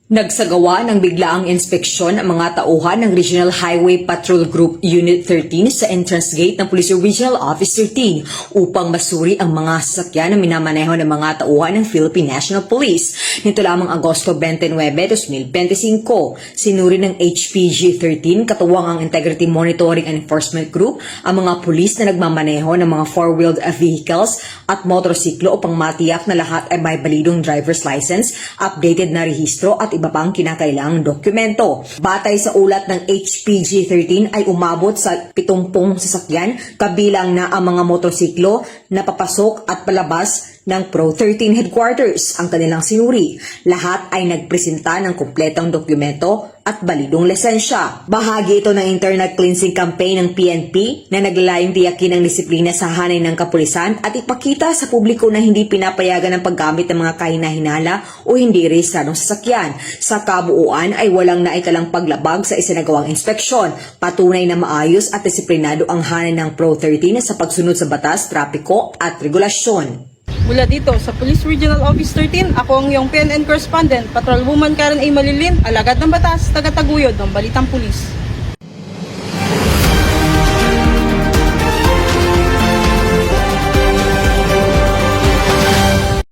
Nagsagawa ng biglaang inspeksyon ang mga tauhan ng Regional Highway Patrol Group Unit 13 sa entrance gate ng Police Regional Office 13 upang masuri ang mga sasakyan na minamaneho ng mga tauhan ng Philippine National Police. Nito lamang Agosto 29, 2025, sinuri ng HPG 13 katuwang ang Integrity Monitoring and Enforcement Group ang mga pulis na nagmamaneho ng mga four-wheeled vehicles at motorsiklo upang matiyak na lahat ay may balidong driver's license, updated na rehistro at iba pang kinakailangang dokumento. Batay sa ulat ng HPG 13 ay umabot sa 70 sasakyan kabilang na ang mga motorsiklo na papasok at palabas ng Pro 13 headquarters. Ang kanilang sinuri, lahat ay nagpresenta ng kumpletong dokumento at balidong lisensya. Bahagi ito ng internal cleansing campaign ng PNP na naglalayong tiyakin ang disiplina sa hanay ng kapulisan at ipakita sa publiko na hindi pinapayagan ang paggamit ng mga kahina-hinala o hindi rehistradong sasakyan. Sa kabuuan ay walang naitalang paglabag sa isinagawang inspeksyon. Patunay na maayos at disiplinado ang hanay ng Pro 13 sa pagsunod sa batas, trapiko at regulasyon. Mula dito sa Police Regional Office 13, ako ang iyong PNN correspondent, Patrolwoman Karen A. Malilin, alagad ng batas, taga-taguyod ng Balitang Pulis.